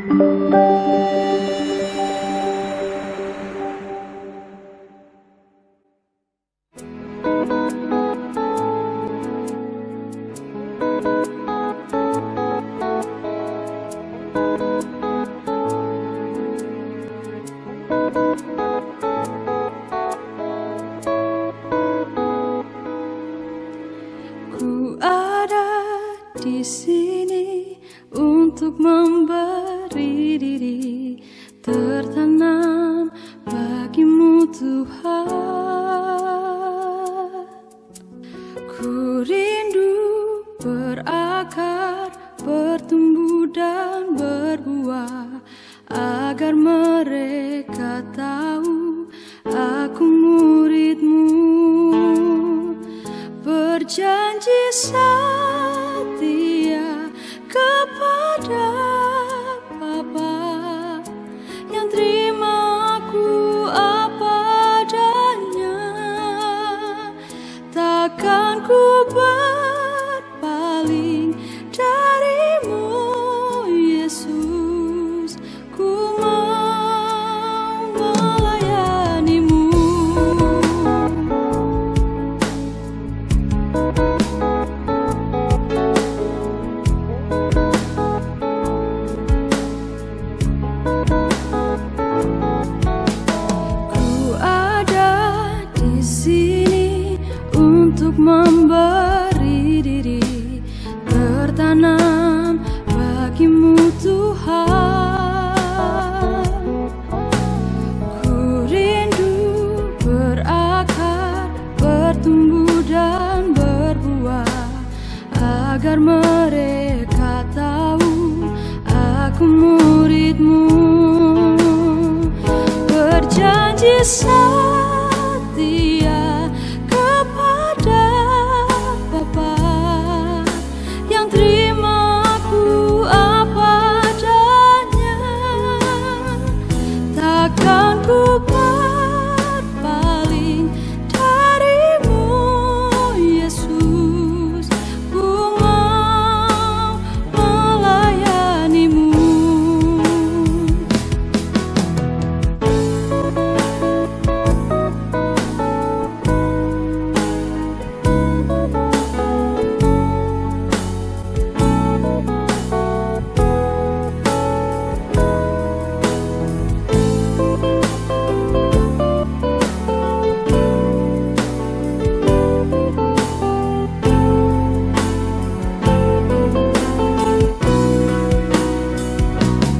Ku ada di sini untuk memberi diri, tertanam bagimu Tuhan. Ku rindu berakar, bertumbuh dan berbuah, agar mereka tahu aku murid-Mu. Berjanji setia kepada Bapa, yang terima aku apa adanya. Takkan ku berpaling darimu, Yesus. Ku mau melayani-Mu. Untuk memberi diri, tertanam bagimu Tuhan. Ku rindu berakar, bertumbuh dan berbuah, agar mereka tahu aku murid-Mu. Berjanji setia kepada Bapa, yang terima aku apa adanya. Takkan ku berpaling darimu, Yesus. Ku mau melayani-Mu.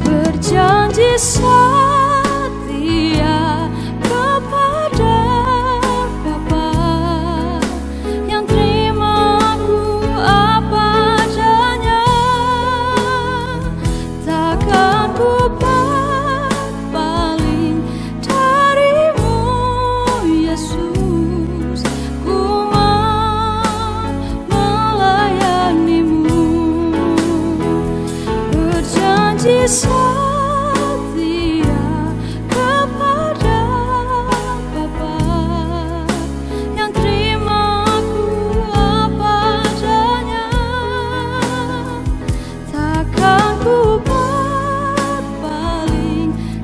Berjanji setia kepada Bapa, yang terima aku apa adanya. Takkan ku berpaling darimu, Yesus. Ku mau melayani-Mu. Berjanji setia kepada Bapa, yang terima aku apa adanya. Takkan ku berpaling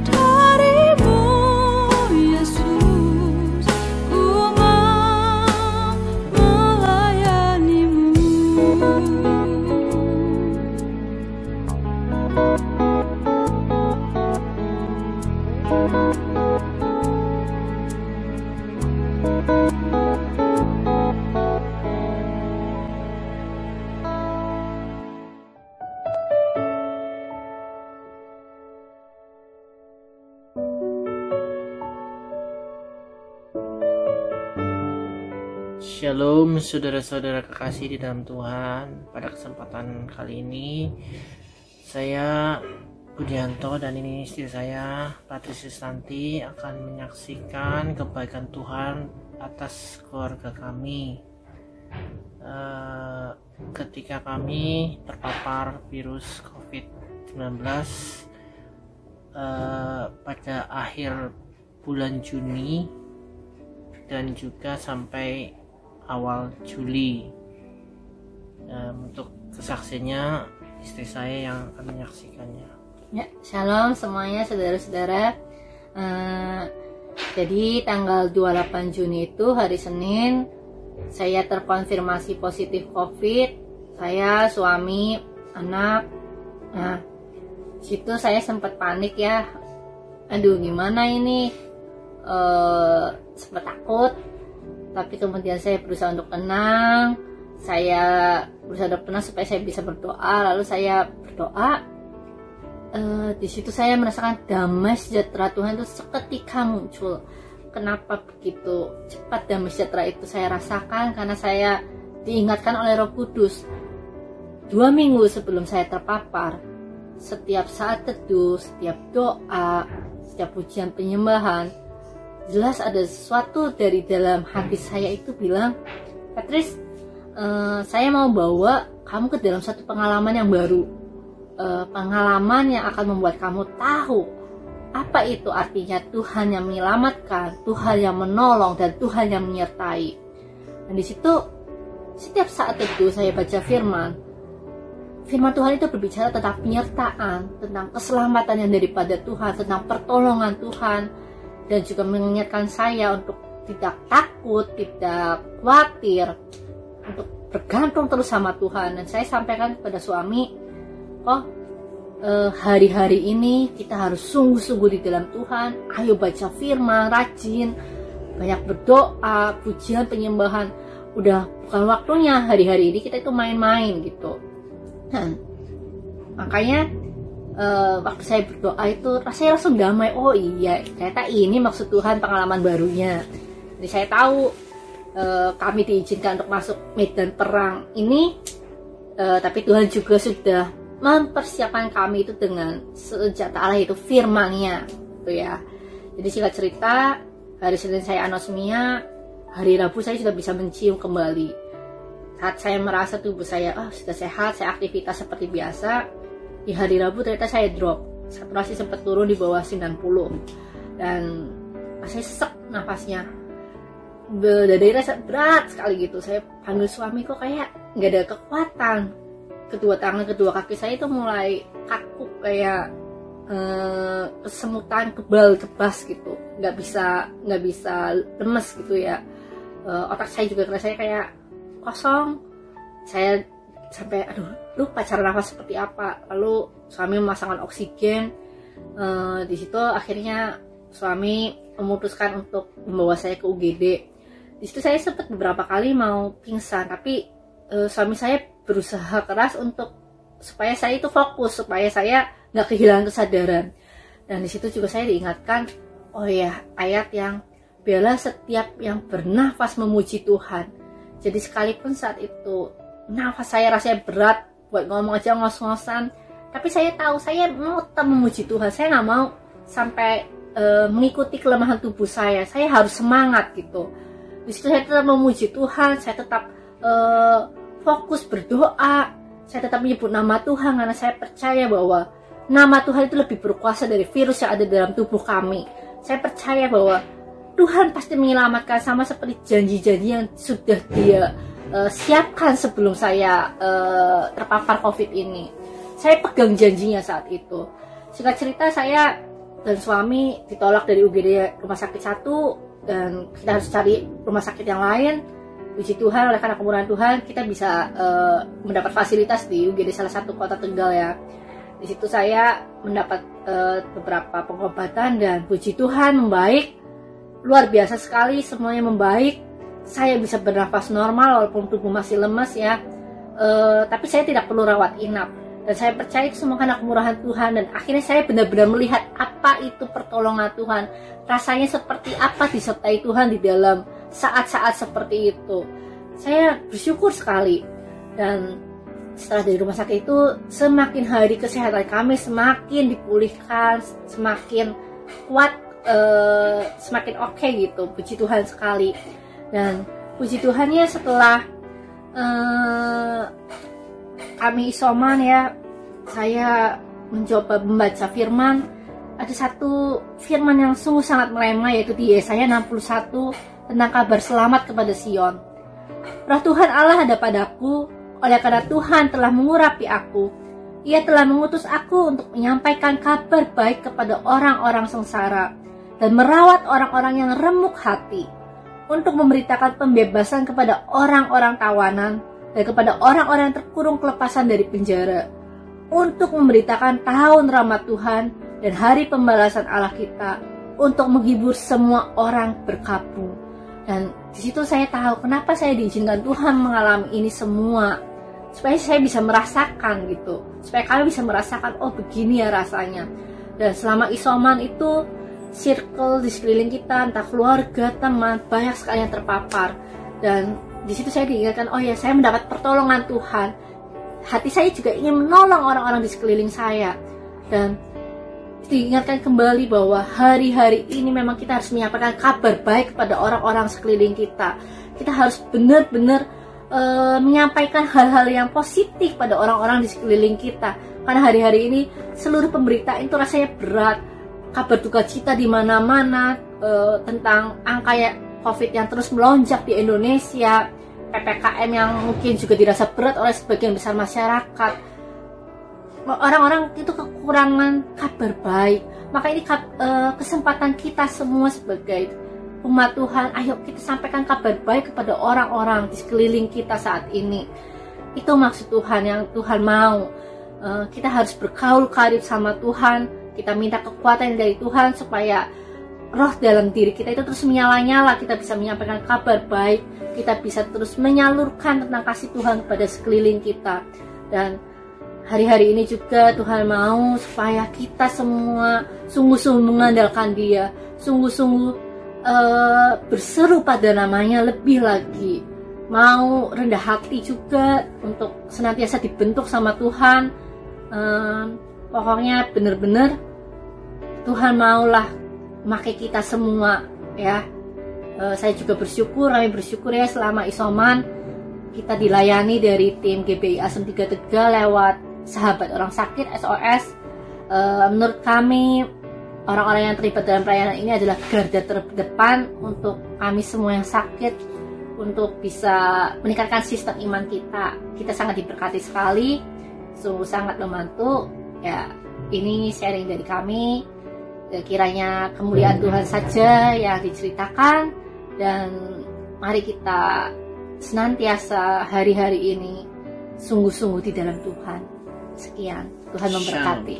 darimu, Yesus. Ku mau melayani-Mu. Shalom saudara-saudara kekasih di dalam Tuhan. Pada kesempatan kali ini saya Budianto dan ini istri saya Patricia Santi akan menyaksikan kebaikan Tuhan atas keluarga kami ketika kami terpapar virus COVID-19 pada akhir bulan Juni dan juga sampai awal Juli. Untuk kesaksiannya istri saya yang akan menyaksikannya. Ya, shalom semuanya saudara-saudara. Jadi tanggal 28 Juni itu hari Senin, saya terkonfirmasi positif COVID. Saya, suami, anak. Nah, situ saya sempat panik ya. Aduh, gimana ini? Sempat takut. Tapi kemudian saya berusaha untuk tenang. Saya berusaha untuk tenang supaya saya bisa berdoa. Lalu saya berdoa. Di situ saya merasakan damai sejahtera Tuhan itu seketika muncul. Kenapa begitu cepat damai sejahtera itu saya rasakan? Karena saya diingatkan oleh Roh Kudus 2 minggu sebelum saya terpapar. Setiap saat teduh, setiap doa, setiap pujian penyembahan, jelas ada sesuatu dari dalam hati saya itu bilang, Patris, saya mau bawa kamu ke dalam satu pengalaman yang baru. Pengalaman yang akan membuat kamu tahu apa itu artinya Tuhan yang menyelamatkan, Tuhan yang menolong, dan Tuhan yang menyertai. Dan di situ setiap saat itu saya baca firman Tuhan itu berbicara tentang penyertaan, tentang keselamatan yang daripada Tuhan, tentang pertolongan Tuhan, dan juga mengingatkan saya untuk tidak takut, tidak khawatir, untuk bergantung terus sama Tuhan. Dan saya sampaikan kepada suami, hari-hari ini kita harus sungguh-sungguh di dalam Tuhan. Ayo baca firman, rajin, banyak berdoa, pujian, penyembahan. Udah bukan waktunya hari-hari ini kita itu main-main gitu. Nah, makanya waktu saya berdoa itu rasanya langsung damai. Oh iya, ternyata ini maksud Tuhan, pengalaman barunya. Jadi saya tahu kami diizinkan untuk masuk medan perang ini, tapi Tuhan juga sudah mempersiapkan kami itu dengan senjata Allah, itu firman-Nya, gitu ya. Jadi singkat cerita, hari Senin saya anosmia, hari Rabu saya sudah bisa mencium kembali. Saat saya merasa tubuh saya sudah sehat, saya aktivitas seperti biasa. Di hari Rabu ternyata saya drop, saturasi sempat turun di bawah 90 dan saya sesek nafasnya. Dadanya rasa berat sekali gitu. Saya panggil suami, kok kayak nggak ada kekuatan. Kedua tangan, kedua kaki saya itu mulai kaku, kayak kesemutan, kebal-kebas gitu, nggak bisa lemes gitu ya. Otak saya juga rasanya kayak kosong. Saya sampai lupa cara nafas seperti apa. Lalu suami memasangkan oksigen. Di situ akhirnya suami memutuskan untuk membawa saya ke UGD. Di situ saya sempat beberapa kali mau pingsan, tapi suami saya berusaha keras untuk supaya saya itu fokus, supaya saya nggak kehilangan kesadaran. Dan di situ juga saya diingatkan, oh ya, ayat yang biarlah setiap yang bernafas memuji Tuhan. Jadi sekalipun saat itu nafas saya rasanya berat, buat ngomong aja ngos-ngosan, tapi saya tahu saya mau tetap memuji Tuhan. Saya nggak mau sampai mengikuti kelemahan tubuh saya. Saya harus semangat gitu. Di situ saya tetap memuji Tuhan, saya tetap fokus berdoa, saya tetap menyebut nama Tuhan karena saya percaya bahwa nama Tuhan itu lebih berkuasa dari virus yang ada dalam tubuh kami. Saya percaya bahwa Tuhan pasti menyelamatkan, sama seperti janji-janji yang sudah Dia siapkan sebelum saya terpapar COVID ini. Saya pegang janjinya saat itu. Singkat cerita, saya dan suami ditolak dari UGD rumah sakit satu dan kita harus cari rumah sakit yang lain. Puji Tuhan, oleh karena kemurahan Tuhan kita bisa mendapat fasilitas di UGD salah satu kota Tegal ya. Di situ saya mendapat beberapa pengobatan dan puji Tuhan membaik, luar biasa sekali, semuanya membaik. Saya bisa bernafas normal walaupun tubuh masih lemas ya. Tapi saya tidak perlu rawat inap. Dan saya percaya itu semua karena kemurahan Tuhan. Dan akhirnya saya benar-benar melihat apa itu pertolongan Tuhan. Rasanya seperti apa disertai Tuhan di dalam saat-saat seperti itu. Saya bersyukur sekali. Dan setelah dari rumah sakit itu, semakin hari kesehatan kami semakin dipulihkan, semakin kuat, semakin oke gitu. Puji Tuhan sekali. Dan puji Tuhannya setelah kami isoman ya, saya mencoba membaca firman. Ada satu firman yang sungguh sangat melema, yaitu di Yesaya 61 tentang kabar selamat kepada Sion. Roh Tuhan Allah ada padaku, oleh karena Tuhan telah mengurapi aku. Ia telah mengutus aku untuk menyampaikan kabar baik kepada orang-orang sengsara dan merawat orang-orang yang remuk hati, untuk memberitakan pembebasan kepada orang-orang tawanan dan kepada orang-orang yang terkurung kelepasan dari penjara, untuk memberitakan tahun rahmat Tuhan dan hari pembalasan Allah kita, untuk menghibur semua orang berkabung. Dan di situ saya tahu kenapa saya diizinkan Tuhan mengalami ini semua, supaya saya bisa merasakan gitu, supaya kalian bisa merasakan, oh begini ya rasanya. Dan selama isoman itu, circle di sekeliling kita, entah keluarga, teman, banyak sekali yang terpapar. Dan di situ saya diingatkan, oh ya, saya mendapat pertolongan Tuhan. Hati saya juga ingin menolong orang-orang di sekeliling saya. Dan diingatkan kembali bahwa hari-hari ini memang kita harus menyampaikan kabar baik kepada orang-orang sekeliling kita. Kita harus benar-benar menyampaikan hal-hal yang positif pada orang-orang di sekeliling kita. Karena hari-hari ini seluruh pemberitaan itu rasanya berat. Kabar duka cita di mana-mana tentang angka COVID yang terus melonjak di Indonesia, PPKM yang mungkin juga dirasa berat oleh sebagian besar masyarakat. Orang-orang itu kekurangan kabar baik. Maka ini kesempatan kita semua sebagai umat Tuhan, ayo kita sampaikan kabar baik kepada orang-orang di sekeliling kita saat ini. Itu maksud Tuhan yang Tuhan mau. Kita harus bergaul karib sama Tuhan. Kita minta kekuatan dari Tuhan supaya roh dalam diri kita itu terus menyala-nyala. Kita bisa menyampaikan kabar baik. Kita bisa terus menyalurkan tentang kasih Tuhan kepada sekeliling kita. Dan hari-hari ini juga Tuhan mau supaya kita semua sungguh-sungguh mengandalkan Dia. Sungguh-sungguh berseru pada namanya lebih lagi. Mau rendah hati juga untuk senantiasa dibentuk sama Tuhan. Pokoknya benar-benar Tuhan maulah memakai kita semua ya. Saya juga kami bersyukur ya, selama isoman kita dilayani dari tim GBI Asem 3 Tegal lewat Sahabat Orang Sakit SOS. Menurut kami orang-orang yang terlibat dalam pelayanan ini adalah garda terdepan untuk kami semua yang sakit, untuk bisa meningkatkan sistem iman kita. Kita sangat diberkati sekali, sungguh sangat membantu ya. Ini sharing dari kami. Kiranya kemuliaan Tuhan saja yang diceritakan, dan mari kita senantiasa hari-hari ini sungguh-sungguh di dalam Tuhan. Sekian, Tuhan memberkati.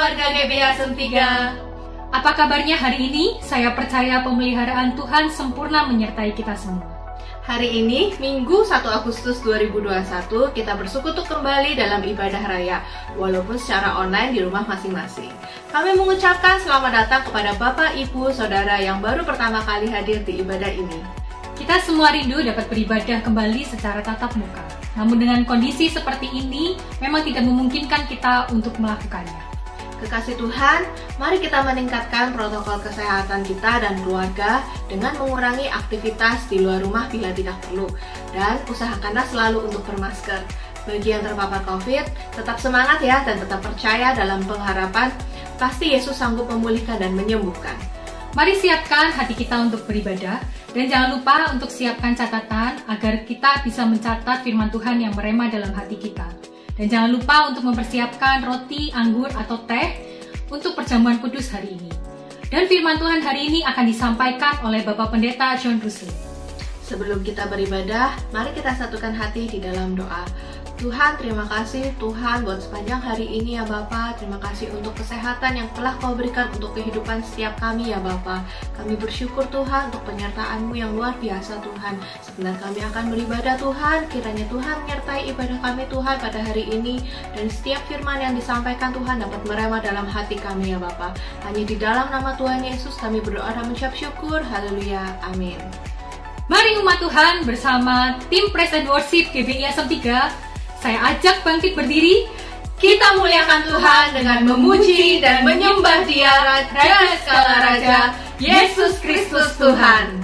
keluarga GBH Sem 3. Apa kabarnya hari ini? Saya percaya pemeliharaan Tuhan sempurna menyertai kita semua. Hari ini, Minggu 1 Agustus 2021, kita bersekutu kembali dalam ibadah raya, walaupun secara online di rumah masing-masing. Kami mengucapkan selamat datang kepada Bapak, Ibu, Saudara yang baru pertama kali hadir di ibadah ini. Kita semua rindu dapat beribadah kembali secara tatap muka. Namun dengan kondisi seperti ini, memang tidak memungkinkan kita untuk melakukannya. Kekasih Tuhan, mari kita meningkatkan protokol kesehatan kita dan keluarga dengan mengurangi aktivitas di luar rumah bila tidak perlu. Dan usahakanlah selalu untuk bermasker. Bagi yang terpapar COVID, tetap semangat ya dan tetap percaya dalam pengharapan. Pasti Yesus sanggup memulihkan dan menyembuhkan. Mari siapkan hati kita untuk beribadah. Dan jangan lupa untuk siapkan catatan agar kita bisa mencatat firman Tuhan yang merema dalam hati kita. Dan jangan lupa untuk mempersiapkan roti, anggur, atau teh untuk perjamuan kudus hari ini. Dan firman Tuhan hari ini akan disampaikan oleh Bapak Pendeta John Russell. Sebelum kita beribadah, mari kita satukan hati di dalam doa. Tuhan, terima kasih Tuhan buat sepanjang hari ini ya Bapa. Terima kasih untuk kesehatan yang telah Kau berikan untuk kehidupan setiap kami ya Bapa. Kami bersyukur Tuhan untuk penyertaan-Mu yang luar biasa Tuhan. Sebentar kami akan beribadah Tuhan, kiranya Tuhan menyertai ibadah kami Tuhan pada hari ini. Dan setiap firman yang disampaikan Tuhan dapat merema dalam hati kami ya Bapa. Hanya di dalam nama Tuhan Yesus kami berdoa dan mengucap syukur. Haleluya, amin. Mari umat Tuhan bersama tim Praise and Worship GBI Sem 3. Saya ajak bangkit berdiri. Kita muliakan Tuhan dengan memuji dan menyembah Dia Raja segala Raja, Yesus Kristus Tuhan.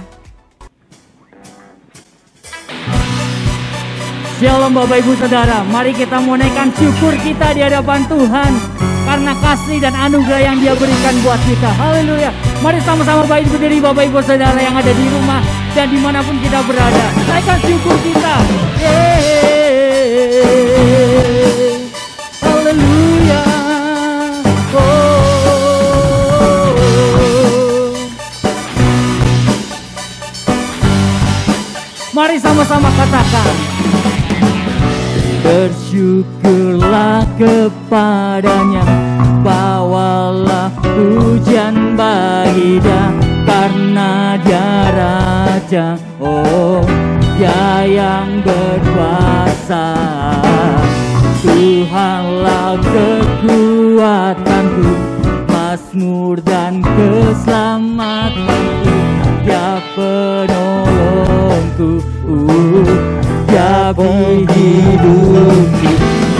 Shalom Bapak Ibu Saudara, mari kita menaikkan syukur kita di hadapan Tuhan karena kasih dan anugerah yang Dia berikan buat kita. Haleluya. Mari sama-sama bangkit berdiri Bapak Ibu Saudara yang ada di rumah dan dimanapun kita berada. Naikkan syukur kita. Haleluya. Mari sama-sama katakan. Bersyukurlah kepadanya, bawalah pujian bagi Dia, karena Dia Raja, oh Dia yang berkuasa. Tuhanlah kekuatanku, mazmur dan keselamatanku, Dia penolongku, Dia hidupku.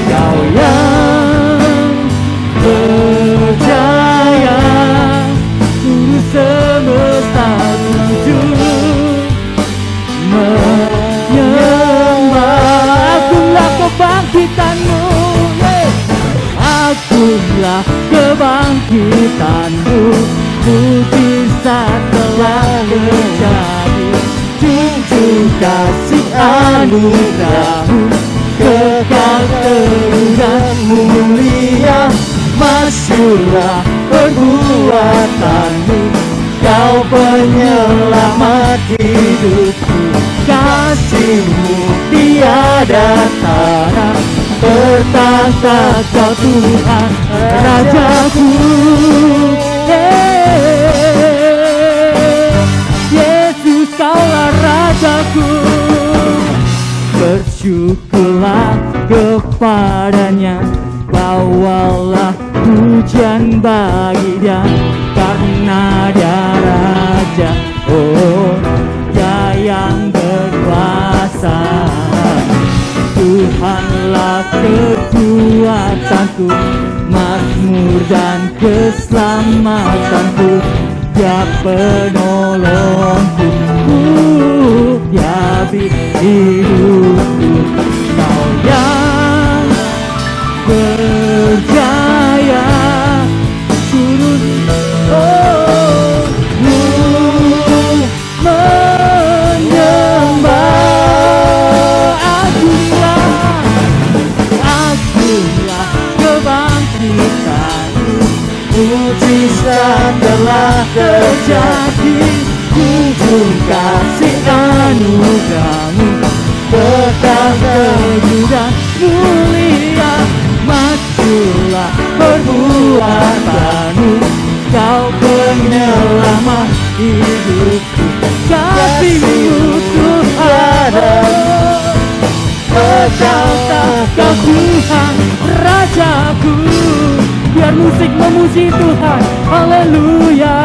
Kau yang percaya seluruh semesta wujud menyembah. Akulah kebangkitanmu, akulah kebangkitanmu. Mujizat telah terjadi, junjung kasih anugerahmu, kekal dan mulia. Masyurlah perbuatanmu, Kau penyelamat hidupku. Kasih-Mu tiada tara, bertahta Kau Tuhan Rajaku. Yesus Kaulah Rajaku. Bersyukurlah kepadanya, bawalah pujian bagi Dia, karena Dia Raja, oh Dia yang berkuasa. Tuhanlah kekuatanku, mazmur dan keselamatanku, Dia penolongku, Dia hidupku. Kau yang berjaya turut menyembah. Akulah kebangkitanmu, mujizat telah terjadi, junjung kasih anugerahmu, kekal dan mulia. Majulah perbuatan Rajaku. Biar musik memuji Tuhan, haleluya.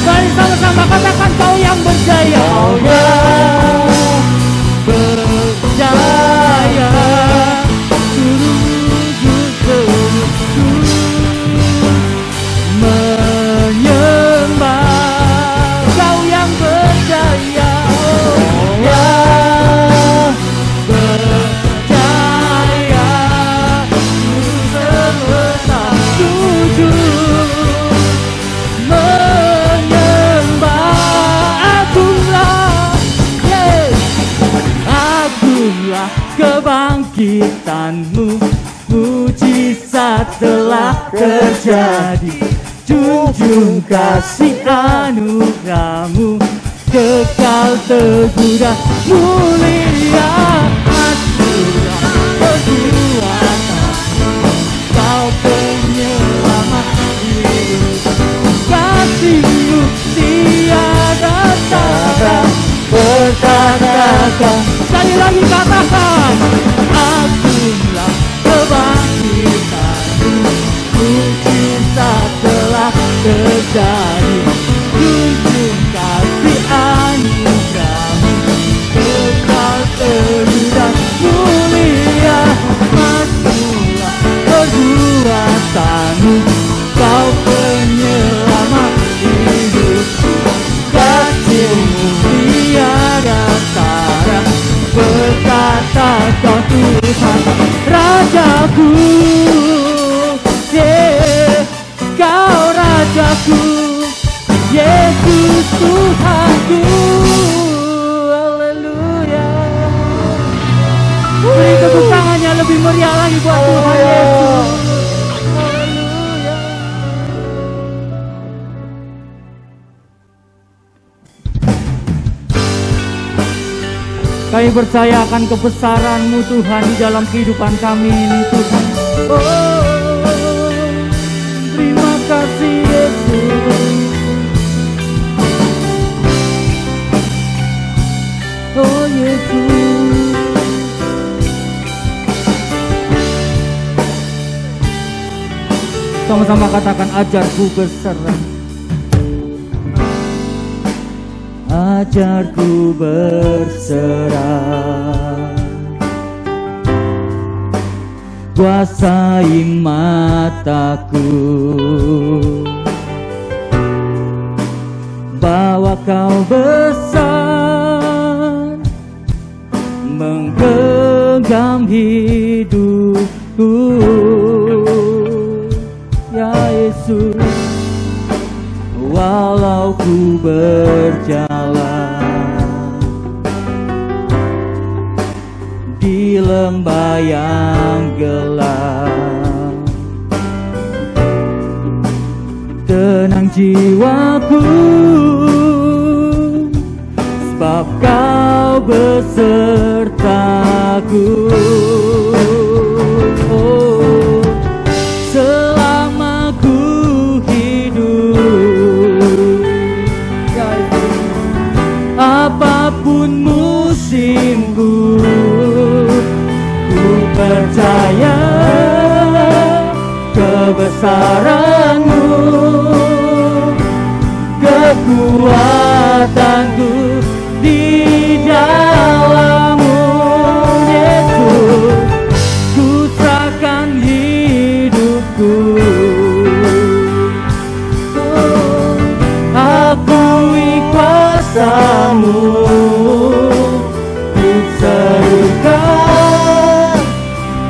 Mari sama-sama katakan, kau yang berjaya. Kau yang berjaya, menyembah. Kau yang berjaya, kau yang berjaya, serta sujud menyembah. Agunglah, agunglah kebangkitanmu, mujizat telah terjadi. Junjung kasih anugerahmu, kekal teguh dan mulia. Agunglah kekuatanmu, kau penyelamat hidup. Kasihmu tiada tara, berkatakan. Sekali lagi katakan, agunglah kebangkitanmu, mujizat telah terjadi. Junjung kasih anugerahmu, kekal teguh dan mulia. Agunglah perbuatanmu, kau penyelamat hidup. Kasihmu tiada tara, berkatakan Tuhan Rajaku. Yeah, kau Rajaku, Yesus Tuhanku. Haleluya. Beri tepuk tangannya lebih meriah lagi buat Tuhan Yesus. Haleluya. Kami percaya akan kebesaran-Mu Tuhan di dalam kehidupan kami ini Tuhan. Oh, terima kasih Yesus. Oh Yesus. Sama-sama katakan, ajarku berserah. Ajarku berserah, kuasai mataku, bawa kau besar, menggenggam hidupku. Ya Yesus, walau ku berjalan di lembah yang gelap, tenang jiwaku, sebab kau besertaku. Oh, selama ku hidup, apapun musimku, ku percaya kebesaran-Mu, kekuatanku di dalam-Mu. Yesus, ku serahkan hidupku. Oh, akui kuasa-Mu, ku serukan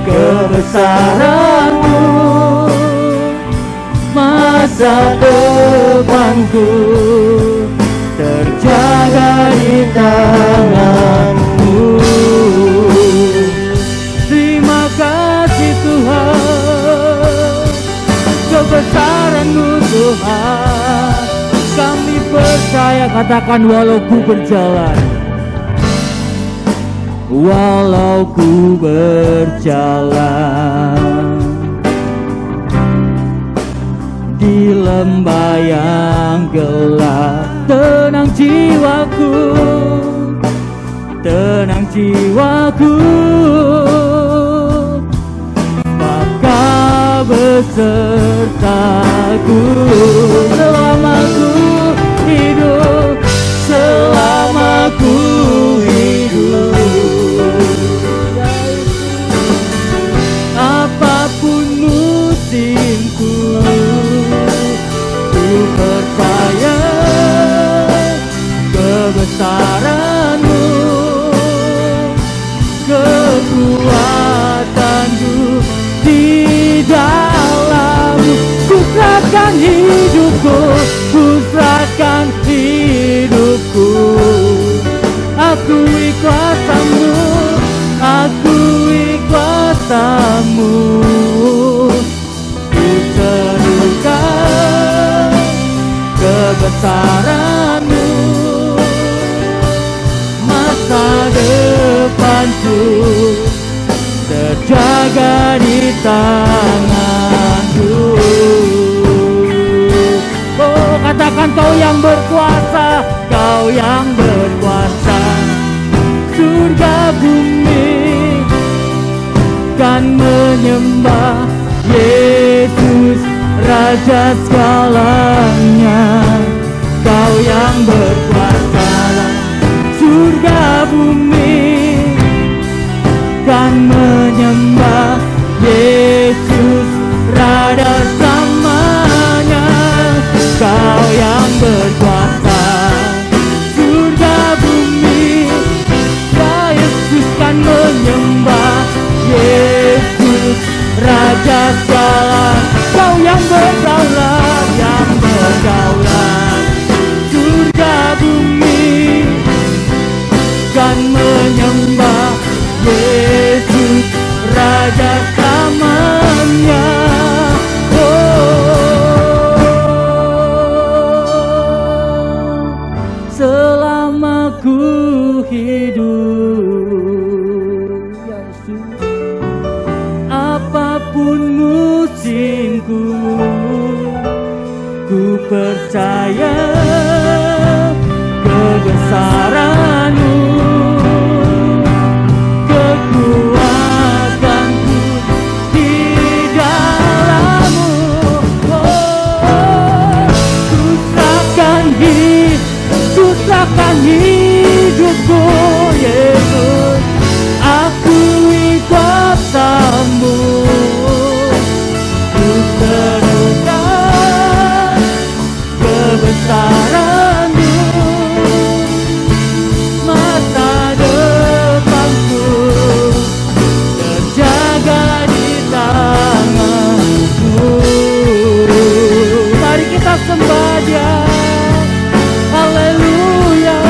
kebesaran-Mu. Masa depanku terjaga di tangan-Mu. Terima kasih Tuhan, kebesaran-Mu Tuhan, kami percaya. Haleluya, katakan walau ku berjalan. Walau ku berjalan di lembah yang gelap, tenang jiwaku, tenang jiwaku, Bapa besertaku selama ku hidup, selama ku hidup. Apapun musimku, ku percaya kebesaran-Mu, kekuatan-Mu di dalam-Mu. Ku serahkan hidupku, ku serahkan hidupku. Akui kuasa-Mu, akui kuasa-Mu. Ku serukan kebesaran-Mu, masa depanku terjaga di tangan-Mu. Oh, katakan Kau yang berkuasa, Kau yang berkuasa. Surga bumi kan menyembah Yesus, Raja segalanya. Kau yang berkuasa, surga bumi kan menyembah Yesus, Raja selamanya. Kau yang berkuasa, surga bumi, ya Yesus kan menyembah Yesus, Raja segala. Kau yang berdaulat, yang berdaulat, surga bumi kan menyembah Yesus, Raja selamanya. Selama ku hidup, Yesus, apapun musimku, ku percaya kebesaran-Mu, kekuatan-Ku di dalam-Mu. Oh, ku serahkan hidupku, Yesus, akui kuasa-Mu. Ku serukan kebesaran-Mu, masa depanku terjaga di tangan-Mu. Mari kita sembah Dia. Haleluya,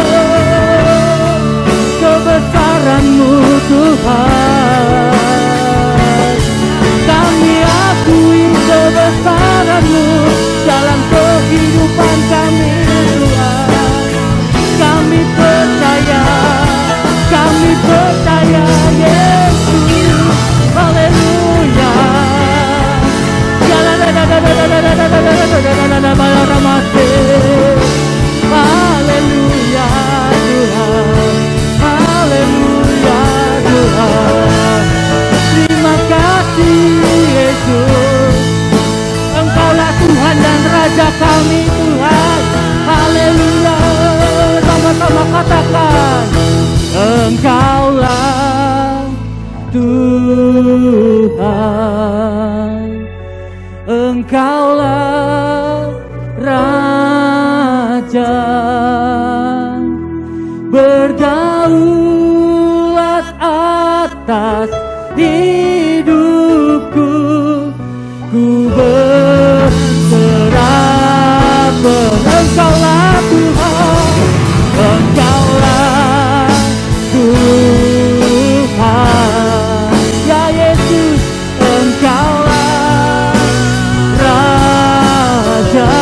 kebesaran-Mu Tuhan. Kami akui kebesaran-Mu dalam kehidupan kami Tuhan. Kami percaya Yesus. Haleluya. Haleluya Tuhan, haleluya Tuhan. Terima kasih Yesus, Engkaulah Tuhan dan Raja kami Tuhan. Haleluya, sama-sama katakan, Engkaulah Tuhan, Engkaulah Raja, berdaulat atas hidupku. Ku berserah, Engkaulah Tuhan, Engkaulah Tuhan, ya Yesus, Engkaulah Raja.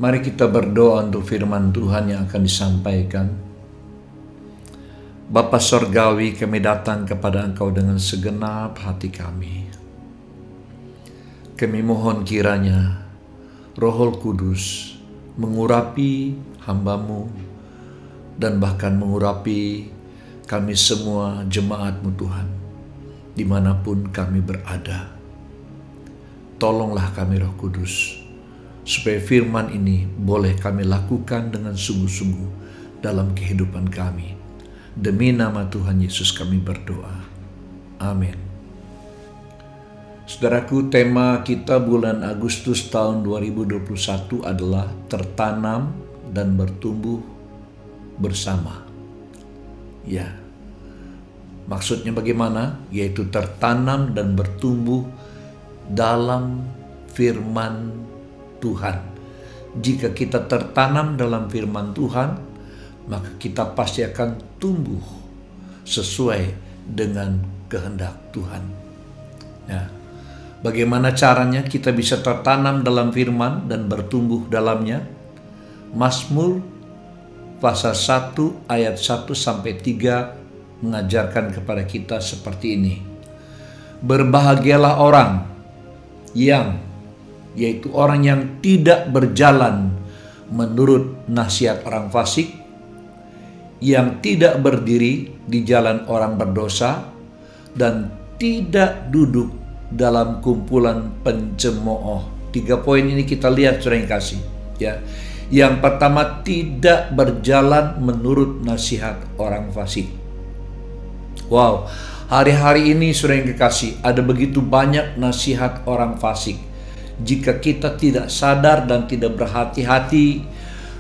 Mari kita berdoa untuk firman Tuhan yang akan disampaikan. Bapa Sorgawi, kami datang kepada Engkau dengan segenap hati kami. Kami mohon kiranya Roh Kudus mengurapi hamba-Mu dan bahkan mengurapi kami semua jemaat-Mu Tuhan, dimanapun kami berada. Tolonglah kami Roh Kudus, supaya firman ini boleh kami lakukan dengan sungguh-sungguh dalam kehidupan kami. Demi nama Tuhan Yesus kami berdoa. Amin. Saudaraku, tema kita bulan Agustus tahun 2021 adalah tertanam dan bertumbuh bersama. Ya, maksudnya bagaimana? Yaitu tertanam dan bertumbuh dalam firman Tuhan. Jika kita tertanam dalam firman Tuhan, maka kita pasti akan tumbuh sesuai dengan kehendak Tuhan. Ya. Bagaimana caranya kita bisa tertanam dalam firman dan bertumbuh dalamnya? Mazmur pasal 1 ayat 1-3 mengajarkan kepada kita seperti ini. Berbahagialah orang yaitu orang yang tidak berjalan menurut nasihat orang fasik, yang tidak berdiri di jalan orang berdosa, dan tidak duduk dalam kumpulan pencemooh. 3 poin ini kita lihat, saudara yang kasih. Ya. Yang pertama, tidak berjalan menurut nasihat orang fasik. Wow, hari-hari ini saudara yang kekasih, ada begitu banyak nasihat orang fasik. Jika kita tidak sadar dan tidak berhati-hati,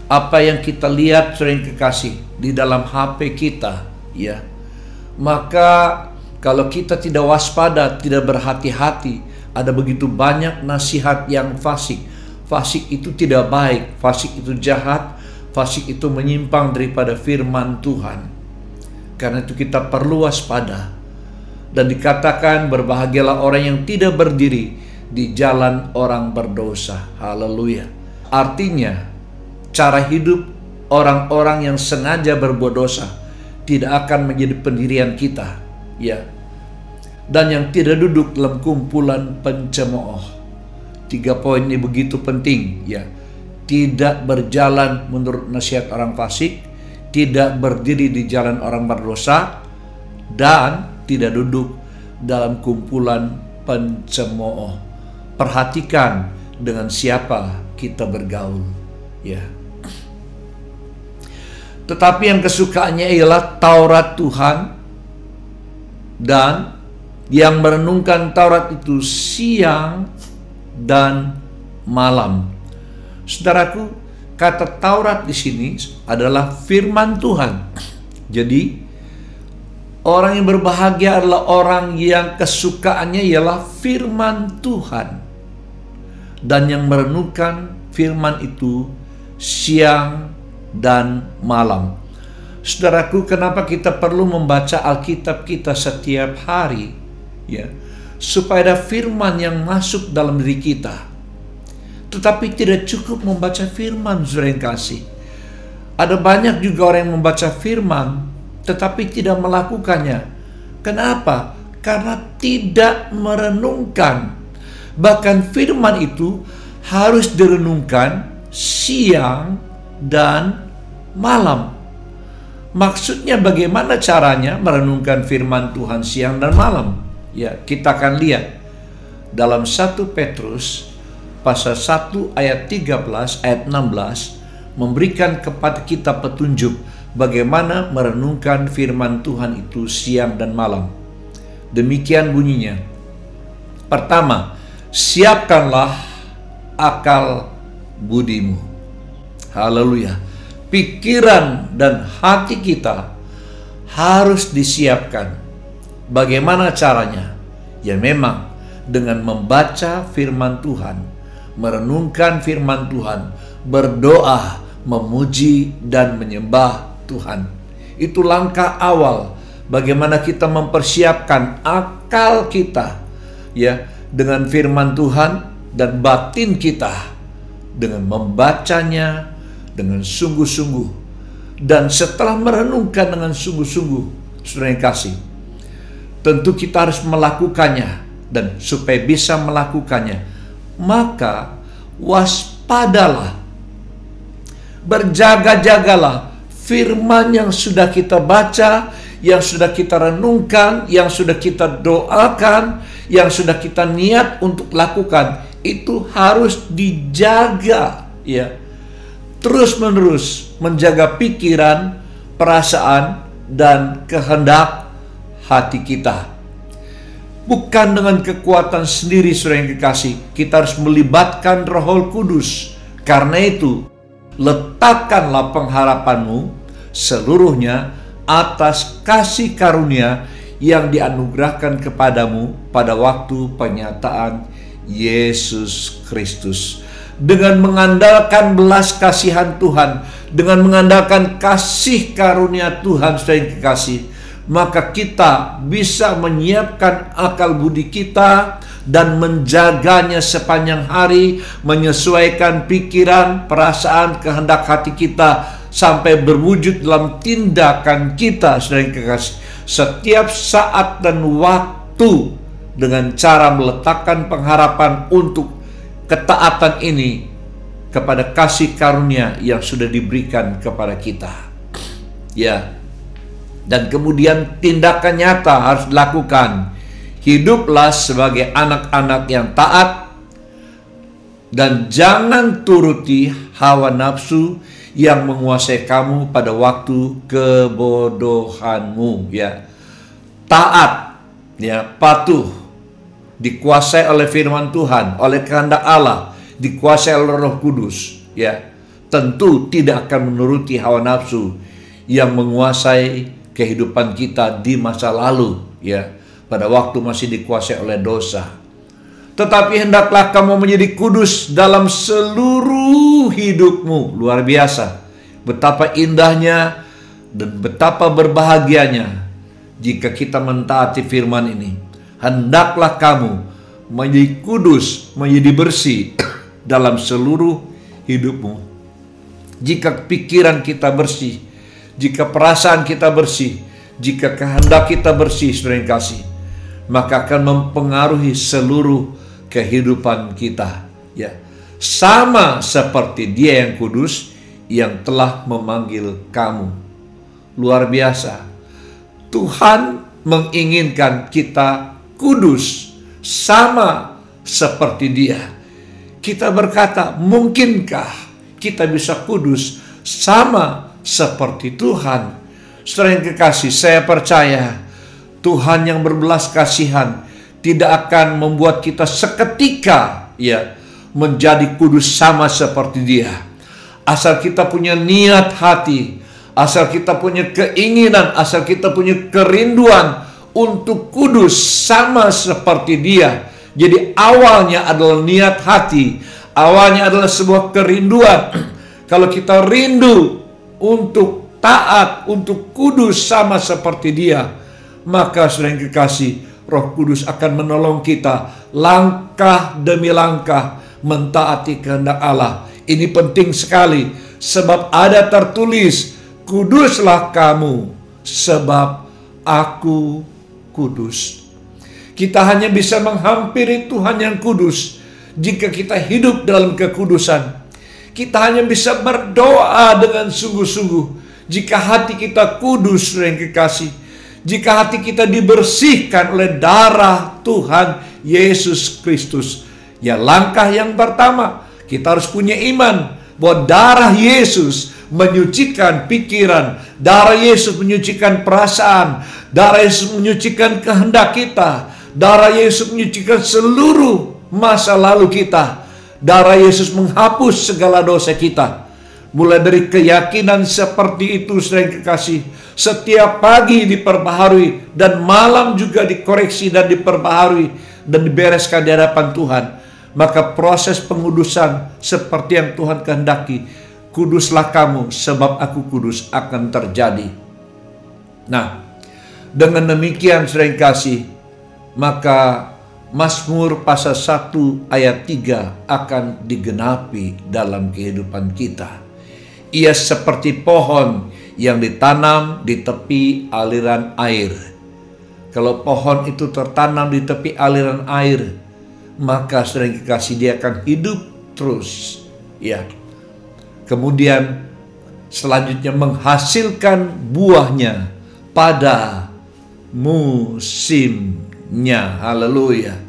apa yang kita lihat saudara yang kekasih di dalam HP kita, ya, maka kalau kita tidak waspada, tidak berhati-hati, ada begitu banyak nasihat yang fasik. Fasik itu tidak baik, fasik itu jahat, fasik itu menyimpang daripada firman Tuhan. Karena itu kita perlu waspada. Dan dikatakan berbahagialah orang yang tidak berdiri di jalan orang berdosa. Haleluya. Artinya, cara hidup orang-orang yang sengaja berbuat dosa tidak akan menjadi pendirian kita, ya. Dan yang tidak duduk dalam kumpulan pencemooh. 3 poin ini begitu penting, ya. Tidak berjalan menurut nasihat orang fasik, tidak berdiri di jalan orang berdosa, dan tidak duduk dalam kumpulan pencemooh. Perhatikan dengan siapa kita bergaul, ya. Tetapi yang kesukaannya ialah Taurat Tuhan, dan yang merenungkan Taurat itu siang dan malam. Saudaraku, kata Taurat di sini adalah firman Tuhan. Jadi, orang yang berbahagia adalah orang yang kesukaannya ialah firman Tuhan, dan yang merenungkan firman itu siang dan malam. Saudaraku, kenapa kita perlu membaca Alkitab kita setiap hari? Ya, supaya ada firman yang masuk dalam diri kita. Tetapi tidak cukup membaca firman, saudara yang kasih. Ada banyak juga orang yang membaca firman, tetapi tidak melakukannya. Kenapa? Karena tidak merenungkan. Bahkan firman itu harus direnungkan siang dan malam. Maksudnya bagaimana caranya merenungkan firman Tuhan siang dan malam? Ya, kita akan lihat dalam 1 Petrus pasal 1 ayat 13 ayat 16 memberikan kepada kita petunjuk bagaimana merenungkan firman Tuhan itu siang dan malam. Demikian bunyinya. Pertama, siapkanlah akal budimu. Haleluya. Pikiran dan hati kita harus disiapkan. Bagaimana caranya? Ya memang dengan membaca firman Tuhan, merenungkan firman Tuhan, berdoa, memuji dan menyembah Tuhan. Itu langkah awal bagaimana kita mempersiapkan akal kita, ya, dengan firman Tuhan, dan batin kita dengan membacanya dengan sungguh-sungguh. Dan setelah merenungkan dengan sungguh-sungguh, saudara yang kasih, tentu kita harus melakukannya. Dan supaya bisa melakukannya, maka waspadalah, berjaga-jagalah firman yang sudah kita baca, yang sudah kita renungkan, yang sudah kita doakan, yang sudah kita niat untuk lakukan, itu harus dijaga, ya. Terus-menerus menjaga pikiran, perasaan, dan kehendak hati kita. Bukan dengan kekuatan sendiri, saudara yang kekasih. Kita harus melibatkan Roh Kudus. Karena itu, letakkanlah pengharapanmu seluruhnya atas kasih karunia yang dianugerahkan kepadamu pada waktu penyataan Yesus Kristus. Dengan mengandalkan belas kasihan Tuhan, dengan mengandalkan kasih karunia Tuhan, saudara yang kekasih, maka kita bisa menyiapkan akal budi kita dan menjaganya sepanjang hari, menyesuaikan pikiran, perasaan, kehendak hati kita sampai berwujud dalam tindakan kita, saudara yang kekasih, setiap saat dan waktu, dengan cara meletakkan pengharapan untuk ketaatan ini kepada kasih karunia yang sudah diberikan kepada kita. Ya. Dan kemudian tindakan nyata harus dilakukan. Hiduplah sebagai anak-anak yang taat dan jangan turuti hawa nafsu yang menguasai kamu pada waktu kebodohanmu, ya. Taat, ya, patuh, dikuasai oleh firman Tuhan, oleh kehendak Allah, dikuasai oleh Roh Kudus, ya. Tentu tidak akan menuruti hawa nafsu yang menguasai kehidupan kita di masa lalu, ya, pada waktu masih dikuasai oleh dosa. Tetapi hendaklah kamu menjadi kudus dalam seluruh hidupmu. Luar biasa, betapa indahnya dan betapa berbahagianya jika kita mentaati firman ini. Hendaklah kamu menjadi kudus, menjadi bersih dalam seluruh hidupmu. Jika pikiran kita bersih, jika perasaan kita bersih, jika kehendak kita bersih, saudara yang kasih, maka akan mempengaruhi seluruh kehidupan kita, ya. Sama seperti Dia yang kudus yang telah memanggil kamu. Luar biasa. Tuhan menginginkan kita kudus sama seperti Dia. Kita berkata, mungkinkah kita bisa kudus sama seperti Tuhan? Saudara yang kekasih, saya percaya Tuhan yang berbelas kasihan tidak akan membuat kita seketika, ya, menjadi kudus sama seperti Dia. Asal kita punya niat hati, asal kita punya keinginan, asal kita punya kerinduan untuk kudus sama seperti Dia. Jadi awalnya adalah niat hati, awalnya adalah sebuah kerinduan. Kalau kita rindu untuk taat, untuk kudus sama seperti Dia, maka saudara yang kekasih, Roh Kudus akan menolong kita langkah demi langkah mentaati kehendak Allah. Ini penting sekali, sebab ada tertulis, kuduslah kamu sebab aku kudus. Kita hanya bisa menghampiri Tuhan yang kudus jika kita hidup dalam kekudusan. Kita hanya bisa berdoa dengan sungguh-sungguh jika hati kita kudus, saudara yang kekasih. Jika hati kita dibersihkan oleh darah Tuhan Yesus Kristus. Ya, langkah yang pertama, kita harus punya iman bahwa darah Yesus menyucikan pikiran, darah Yesus menyucikan perasaan, darah Yesus menyucikan kehendak kita, darah Yesus menyucikan seluruh masa lalu kita. Darah Yesus menghapus segala dosa kita. Mulai dari keyakinan seperti itu, saudara yang kekasih, setiap pagi diperbaharui dan malam juga dikoreksi dan diperbaharui dan dibereskan di hadapan Tuhan. Maka proses pengudusan seperti yang Tuhan kehendaki, kuduslah kamu sebab aku kudus, akan terjadi. Nah, dengan demikian, saudara yang kasih, maka Mazmur pasal 1 ayat 3 akan digenapi dalam kehidupan kita. Ia seperti pohon yang ditanam di tepi aliran air. Kalau pohon itu tertanam di tepi aliran air, maka saudara kekasih, dia akan hidup terus. Ya. Kemudian selanjutnya menghasilkan buahnya pada musimnya. Haleluya.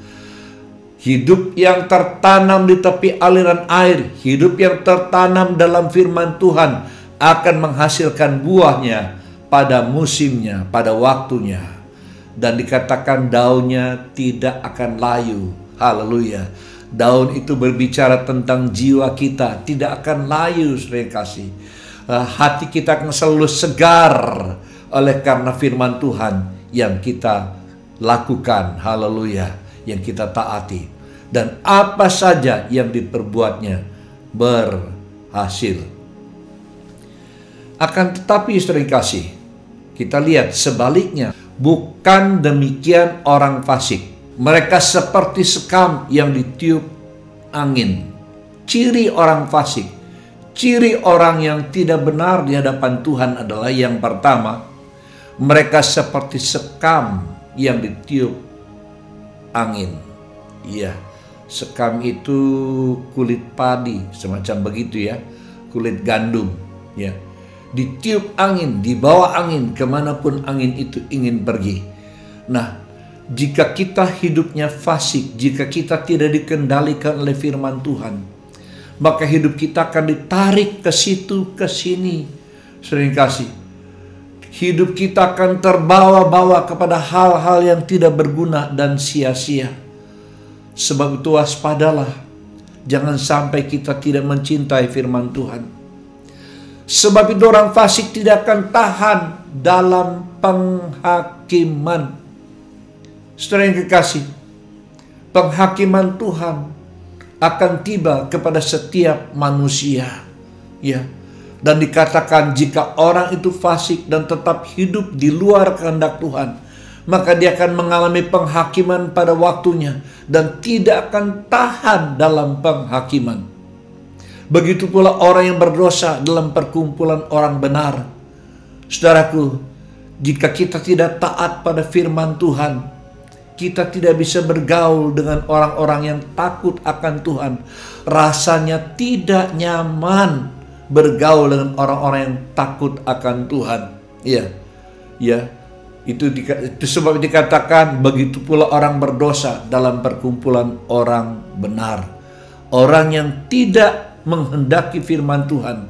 Hidup yang tertanam di tepi aliran air, hidup yang tertanam dalam firman Tuhan akan menghasilkan buahnya pada musimnya, pada waktunya. Dan dikatakan daunnya tidak akan layu. Haleluya. Daun itu berbicara tentang jiwa kita, tidak akan layu, saudara kasih. Hati kita akan selalu segar oleh karena firman Tuhan yang kita lakukan. Haleluya. Yang kita taati, dan apa saja yang diperbuatnya berhasil. Akan tetapi saudara kasih, kita lihat sebaliknya, bukan demikian orang fasik. Mereka seperti sekam yang ditiup angin. Ciri orang fasik, ciri orang yang tidak benar di hadapan Tuhan adalah yang pertama, mereka seperti sekam yang ditiup angin. Iya, sekam itu kulit padi, semacam begitu ya, kulit gandum. Ya, ditiup angin, dibawa angin kemanapun angin itu ingin pergi. Nah, jika kita hidupnya fasik, jika kita tidak dikendalikan oleh firman Tuhan, maka hidup kita akan ditarik ke situ, ke sini. Sering kasih, hidup kita akan terbawa-bawa kepada hal-hal yang tidak berguna dan sia-sia. Sebab itu waspadalah, jangan sampai kita tidak mencintai firman Tuhan. Sebab itu orang fasik tidak akan tahan dalam penghakiman. Saudara yang kekasih, penghakiman Tuhan akan tiba kepada setiap manusia. Ya. Dan dikatakan jika orang itu fasik dan tetap hidup di luar kehendak Tuhan, maka dia akan mengalami penghakiman pada waktunya dan tidak akan tahan dalam penghakiman. Begitu pula orang yang berdosa dalam perkumpulan orang benar. Saudaraku, jika kita tidak taat pada firman Tuhan, kita tidak bisa bergaul dengan orang-orang yang takut akan Tuhan. Rasanya tidak nyaman bergaul dengan orang-orang yang takut akan Tuhan. Ya, ya, itu sebab dikatakan begitu pula orang berdosa dalam perkumpulan orang benar. Orang yang tidak menghendaki firman Tuhan,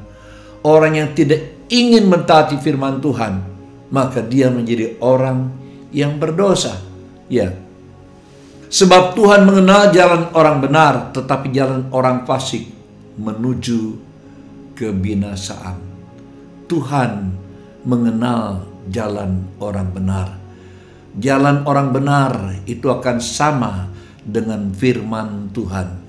orang yang tidak ingin mentaati firman Tuhan, maka dia menjadi orang yang berdosa. Ya, sebab Tuhan mengenal jalan orang benar, tetapi jalan orang fasik menuju kebinasaan. Tuhan mengenal jalan orang benar. Jalan orang benar itu akan sama dengan firman Tuhan.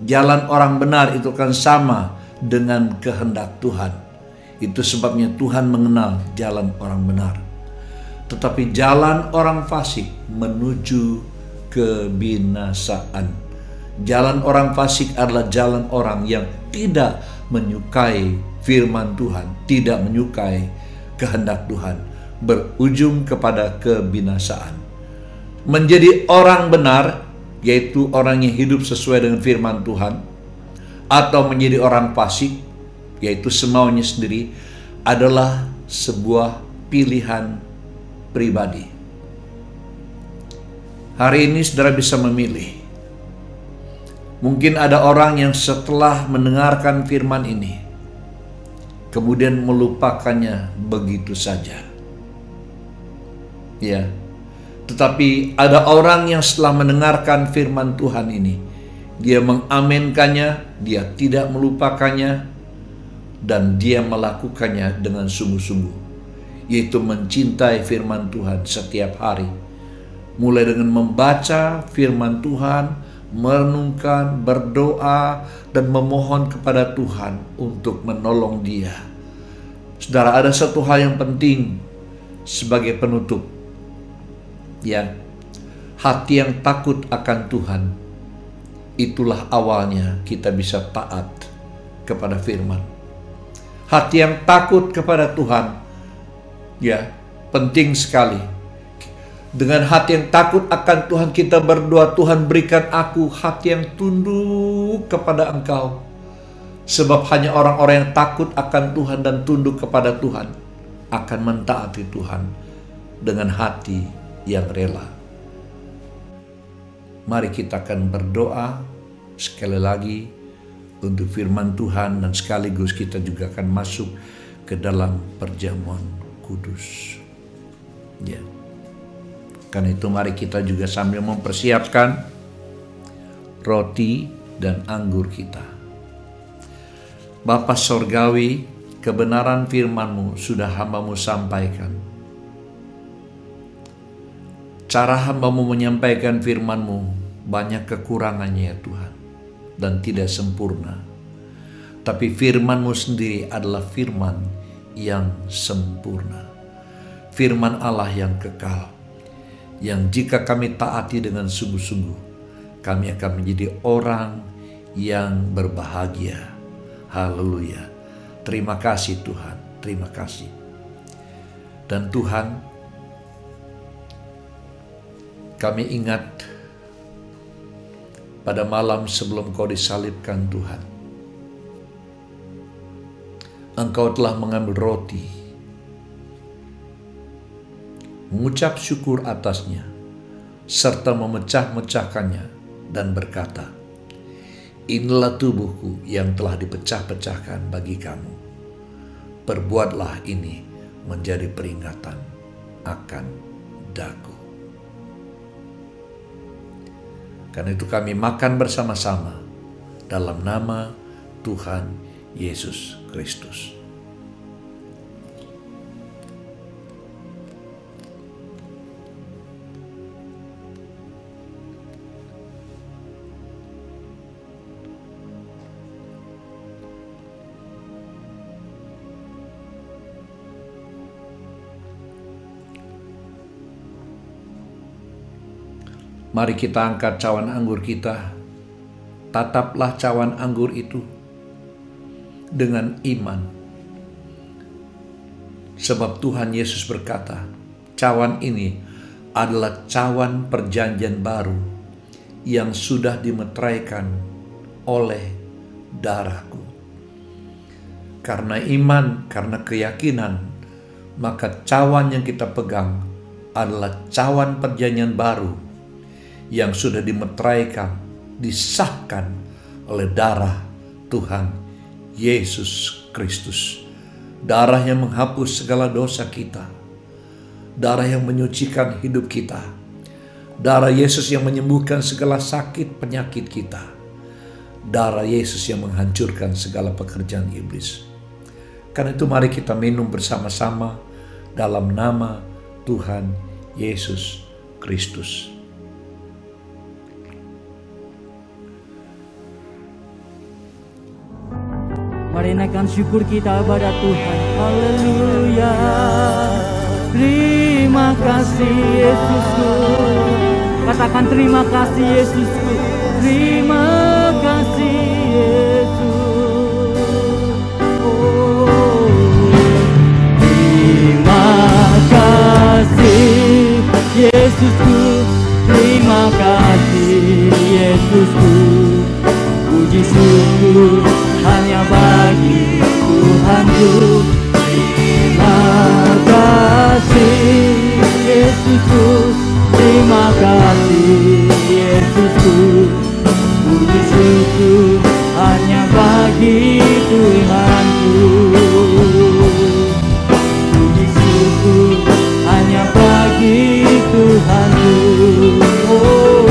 Jalan orang benar itu akan sama dengan kehendak Tuhan. Itu sebabnya Tuhan mengenal jalan orang benar. Tetapi jalan orang fasik menuju kebinasaan. Jalan orang fasik adalah jalan orang yang tidak menyukai firman Tuhan, tidak menyukai kehendak Tuhan, berujung kepada kebinasaan. Menjadi orang benar, yaitu orang yang hidup sesuai dengan firman Tuhan, atau menjadi orang fasik, yaitu semaunya sendiri, adalah sebuah pilihan pribadi. Hari ini saudara bisa memilih. Mungkin ada orang yang setelah mendengarkan firman ini, kemudian melupakannya begitu saja. Ya, tetapi ada orang yang setelah mendengarkan firman Tuhan ini, dia mengamenkannya, dia tidak melupakannya, dan dia melakukannya dengan sungguh-sungguh, yaitu mencintai firman Tuhan setiap hari. Mulai dengan membaca firman Tuhan, merenungkan, berdoa, dan memohon kepada Tuhan untuk menolong dia. Saudara, ada satu hal yang penting sebagai penutup. Ya, Hati yang takut akan Tuhan, itulah awalnya kita bisa taat kepada firman. Hati yang takut kepada Tuhan, ya, penting sekali. Dengan hati yang takut akan Tuhan kita berdoa, Tuhan berikan aku hati yang tunduk kepada Engkau. Sebab hanya orang-orang yang takut akan Tuhan dan tunduk kepada Tuhan akan mentaati Tuhan dengan hati yang rela. Mari kita akan berdoa sekali lagi untuk firman Tuhan, dan sekaligus kita juga akan masuk ke dalam perjamuan kudus. Ya. Karena itu mari kita juga sambil mempersiapkan roti dan anggur kita. Bapa Sorgawi, kebenaran firman-Mu sudah hamba-Mu sampaikan. Cara hamba-Mu menyampaikan firman-Mu banyak kekurangannya ya Tuhan, dan tidak sempurna. Tapi firman-Mu sendiri adalah firman yang sempurna. Firman Allah yang kekal, yang jika kami taati dengan sungguh-sungguh, kami akan menjadi orang yang berbahagia. Haleluya. Terima kasih Tuhan, terima kasih. Dan Tuhan, kami ingat pada malam sebelum Kau disalibkan Tuhan, Engkau telah mengambil roti, mengucap syukur atasnya, serta memecah-mecahkannya dan berkata, inilah tubuhku yang telah dipecah-pecahkan bagi kamu. Perbuatlah ini menjadi peringatan akan daku. Karena itu kami makan bersama-sama dalam nama Tuhan Yesus Kristus. Mari kita angkat cawan anggur kita. Tataplah cawan anggur itu dengan iman. Sebab Tuhan Yesus berkata, cawan ini adalah cawan perjanjian baru yang sudah dimeteraikan oleh darahku. Karena iman, karena keyakinan, maka cawan yang kita pegang adalah cawan perjanjian baru yang sudah dimeteraikan, disahkan oleh darah Tuhan Yesus Kristus. Darah yang menghapus segala dosa kita. Darah yang menyucikan hidup kita. Darah Yesus yang menyembuhkan segala sakit penyakit kita. Darah Yesus yang menghancurkan segala pekerjaan iblis. Karena itu mari kita minum bersama-sama dalam nama Tuhan Yesus Kristus. Mari naikkan syukur kita pada Tuhan. Haleluya. Terima kasih Yesusku. Katakan terima kasih Yesusku. Terima kasih Yesus. Oh, terima kasih Yesusku. Terima kasih Yesusku. Puji syukur hanya bagi Tuhanku. Terima kasih Yesusku. Terima kasih Yesusku. Puji syukur hanya bagi Tuhanku. Puji syukur hanya bagi Tuhanku. Oh,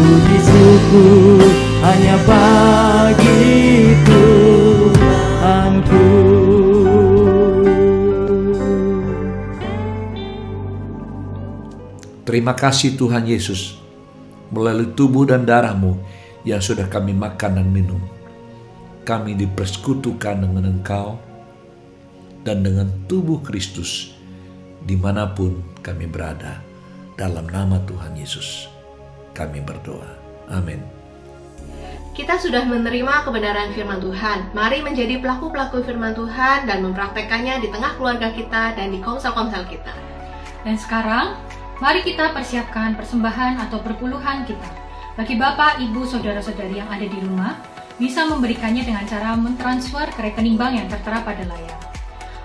puji syukur hanya bagi Tuhanku. Terima kasih Tuhan Yesus, melalui tubuh dan darah-Mu yang sudah kami makan dan minum. Kami dipersekutukan dengan Engkau dan dengan tubuh Kristus dimanapun kami berada. dalam nama Tuhan Yesus kami berdoa. Amin. Kita sudah menerima kebenaran firman Tuhan. Mari menjadi pelaku-pelaku firman Tuhan dan mempraktekannya di tengah keluarga kita dan di komsel-komsel kita. Dan sekarang, mari kita persiapkan persembahan atau perpuluhan kita. Bagi Bapak, Ibu, Saudara-saudari yang ada di rumah, bisa memberikannya dengan cara mentransfer ke rekening bank yang tertera pada layar.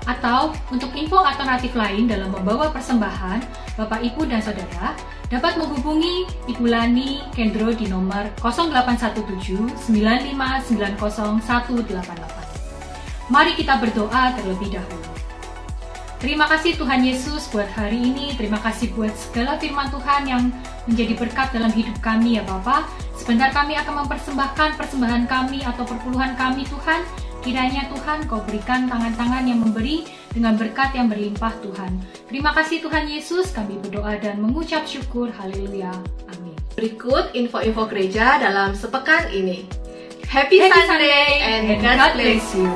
Atau, untuk info alternatif lain dalam membawa persembahan, Bapak, Ibu, dan Saudara dapat menghubungi Ibu Lani Kendro di nomor 0817 9590 188. Mari kita berdoa terlebih dahulu. Terima kasih Tuhan Yesus buat hari ini. Terima kasih buat segala firman Tuhan yang menjadi berkat dalam hidup kami ya Bapa. Sebentar kami akan mempersembahkan persembahan kami atau perpuluhan kami Tuhan. Kiranya Tuhan Kau berikan tangan-tangan yang memberi dengan berkat yang berlimpah Tuhan. Terima kasih Tuhan Yesus, kami berdoa dan mengucap syukur. Haleluya. Amin. Berikut info-info gereja dalam sepekan ini. Happy Sunday and God bless you.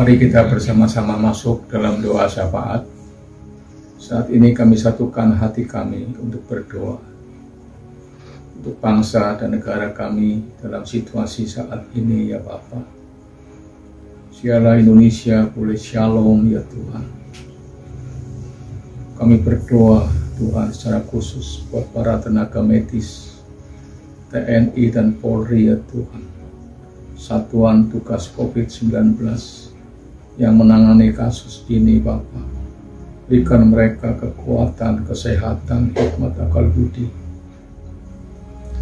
Mari kita bersama-sama masuk dalam doa syafaat. Saat ini kami satukan hati kami untuk berdoa untuk bangsa dan negara kami dalam situasi saat ini ya Bapa. Biarlah Indonesia boleh shalom ya Tuhan. Kami berdoa Tuhan secara khusus buat para tenaga medis, TNI dan Polri ya Tuhan. Satuan Tugas COVID-19 yang menangani kasus ini Bapa. Berikan mereka kekuatan, kesehatan, hikmat, akal budi.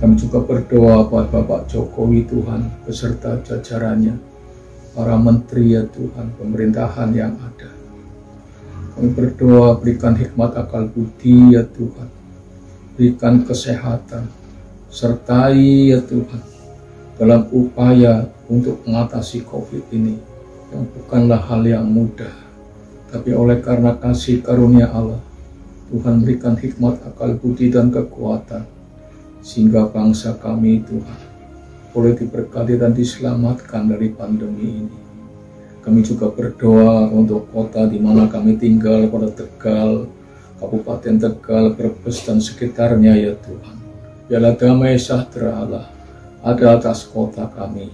Kami juga berdoa buat Bapak Jokowi Tuhan beserta jajarannya, para menteri ya Tuhan, pemerintahan yang ada. Kami berdoa berikan hikmat akal budi ya Tuhan, berikan kesehatan, sertai ya Tuhan dalam upaya untuk mengatasi COVID ini yang bukanlah hal yang mudah, tapi oleh karena kasih karunia Allah, Tuhan berikan hikmat akal budi dan kekuatan sehingga bangsa kami Tuhan boleh diberkati dan diselamatkan dari pandemi ini. Kami juga berdoa untuk kota di mana kami tinggal, Kota Tegal, Kabupaten Tegal, Brebes dan sekitarnya ya Tuhan. Biarlah damai sejahtera Allah ada atas kota kami.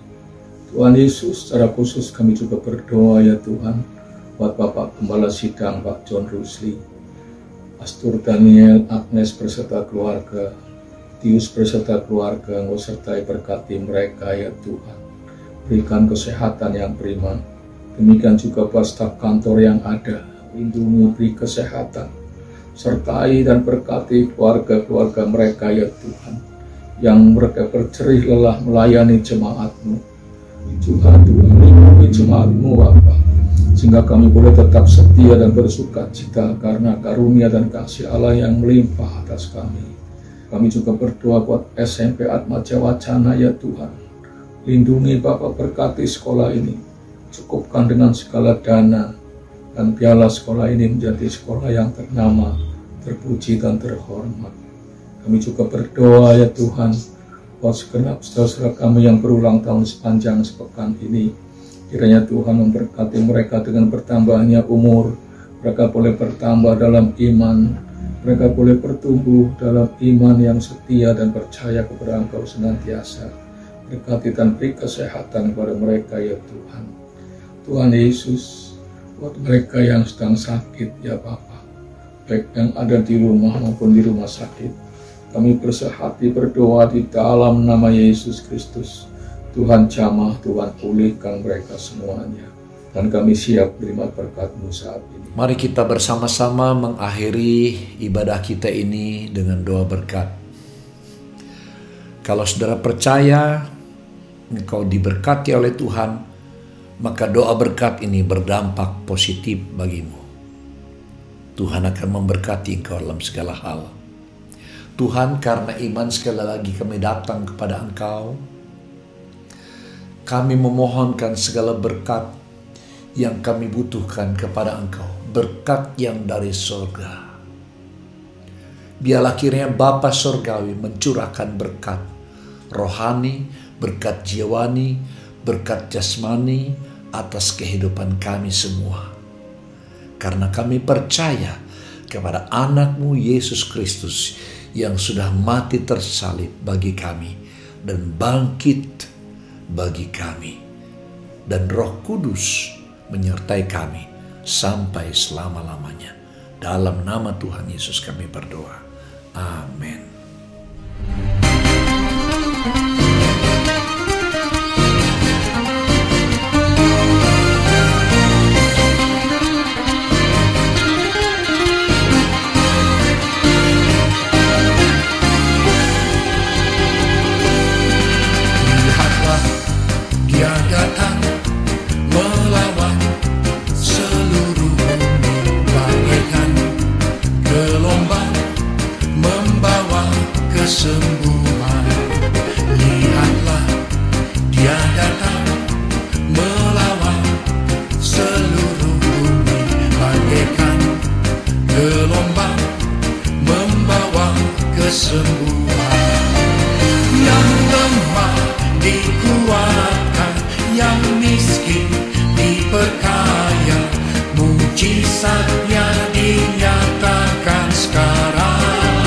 Tuhan Yesus, secara khusus kami juga berdoa ya Tuhan buat Bapak Gembala Sidang Pak John Rusli, Pastor Daniel, Agnes beserta keluarga, Tius beserta keluarga, Engkau sertai berkati mereka ya Tuhan. Berikan kesehatan yang prima. Demikian juga buat staf kantor yang ada, lindungi, beri kesehatan, sertai dan berkati keluarga-keluarga mereka ya Tuhan, yang mereka berjerih lelah melayani jemaat-Mu. Tuhan, lindungi jemaat-Mu Bapa, sehingga kami boleh tetap setia dan bersuka cita karena karunia dan kasih Allah yang melimpah atas kami. Kami juga berdoa buat SMP Atmaja Wacana ya Tuhan. Lindungi Bapak, berkati sekolah ini. Cukupkan dengan segala dana. Dan biarlah sekolah ini menjadi sekolah yang ternama, terpuji dan terhormat. Kami juga berdoa ya Tuhan buat segenap saudara-saudara kami yang berulang tahun sepanjang sepekan ini. Kiranya Tuhan memberkati mereka dengan bertambahnya umur. Mereka boleh bertambah dalam iman. Mereka boleh bertumbuh dalam iman yang setia dan percaya kepada Engkau senantiasa. Berkati dan beri kesehatan kepada mereka ya Tuhan. Tuhan Yesus, buat mereka yang sedang sakit ya Bapa, baik yang ada di rumah maupun di rumah sakit, kami bersehati berdoa di dalam nama Yesus Kristus. Tuhan jamah, Tuhan pulihkan mereka semuanya. Dan kami siap terima berkat-Mu saat ini. Mari kita bersama-sama mengakhiri ibadah kita ini dengan doa berkat. Kalau saudara percaya engkau diberkati oleh Tuhan, maka doa berkat ini berdampak positif bagimu. Tuhan akan memberkati engkau dalam segala hal. Tuhan, karena iman sekali lagi kami datang kepada Engkau. Kami memohonkan segala berkat yang kami butuhkan kepada Engkau, berkat yang dari surga. Biarlah kiranya Bapa Surgawi mencurahkan berkat rohani, berkat jiwani, berkat jasmani atas kehidupan kami semua. Karena kami percaya kepada anak-Mu Yesus Kristus yang sudah mati tersalib bagi kami dan bangkit bagi kami. Dan Roh Kudus menyertai kami sampai selama-lamanya. Dalam nama Tuhan Yesus kami berdoa. Amin. Lihatlah, Dia datang melawan seluruh bumi bagaikan gelombang membawa kesembuhan. Lihatlah, Dia datang melawan seluruh bumi bagaikan gelombang membawa kesembuhan. Yang lemah dikuatkan, yang miskin diperkaya, mujizatnya dinyatakan sekarang.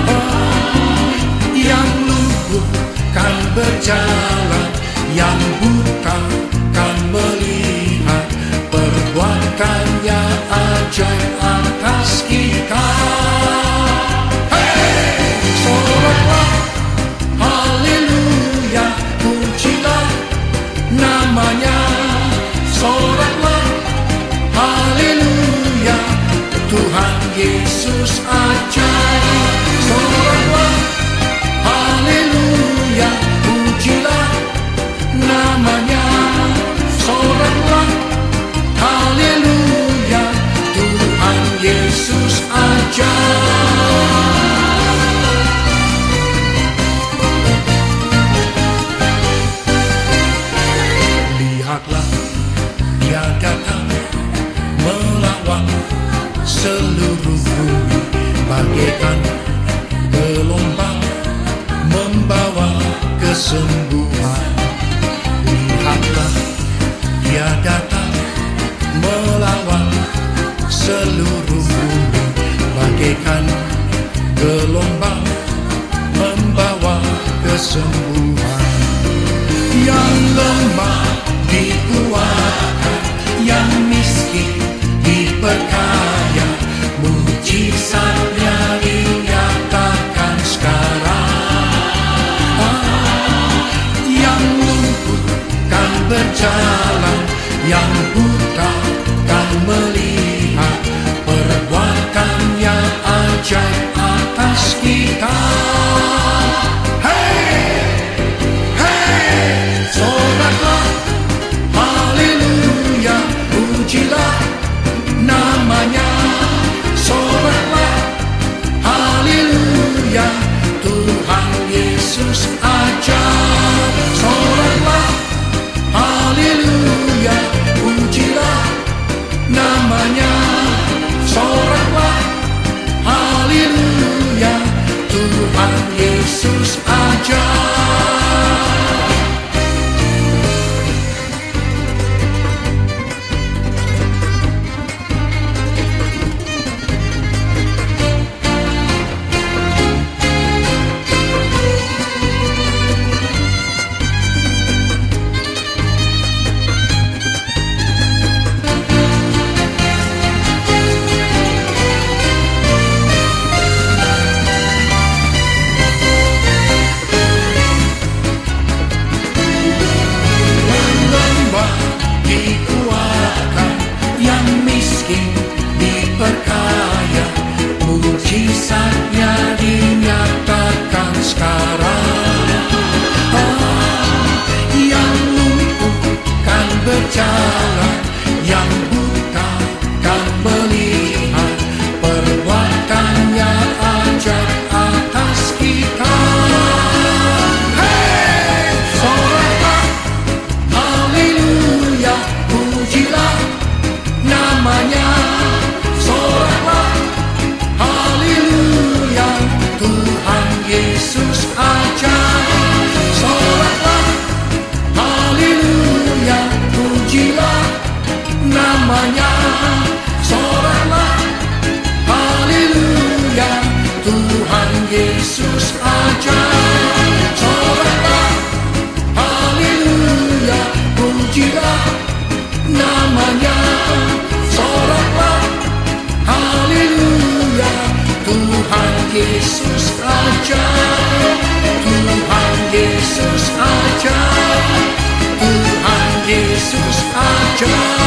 Oh, yang lumpuh kan berjalan, yang buta kan melihat. ajaib atas kita. Hey, soraklah, haleluya, pujilah namanya. Soraklah, haleluya, Tuhan Yesus ajaib. Soraklah, haleluya, pujilah namanya. Soraklah, haleluya, Tuhan Yesus ajaib. Lihatlah, Dia datang melawan seluruh bumi, bagaikan gelombang membawa kesembuhan. Lihatlah, Dia datang melawan seluruh bumi, bagaikan gelombang membawa kesembuhan. Yang lemah dikuatkan, yang miskin diperkaya, mujizatnya dinyatakan sekarang. Yang lumpuh kan berjalan, yang buta kan melihat, perbuatannya ajaib atas kita. Hey, hey, soraklah, haleluya, pujilah namanya. Soraklah, haleluya, Tuhan Yesus ajaib. Soraklah, haleluya, pujilah namanya. Soraklah, haleluya, Tuhan Yesus ajaib. Dikuatkan, yang miskin diperkaya, mujizatnya dinyatakan sekarang. Yang lumpuh kan berjalan, yang buta kan melihat, perbuatannya ajaib atas kita. Hey, soraklah, haleluya, pujilah namanya. Soraklah, haleluya, Tuhan Yesus ajaib. Soraklah, haleluya, pujilah namanya. Soraklah, haleluya, Tuhan Yesus ajaib. Soraklah, haleluya, pujilah namanya. Soraklah, haleluya, Tuhan Yesus ajaib. Tuhan Yesus ajaib. Tuhan Yesus ajaib.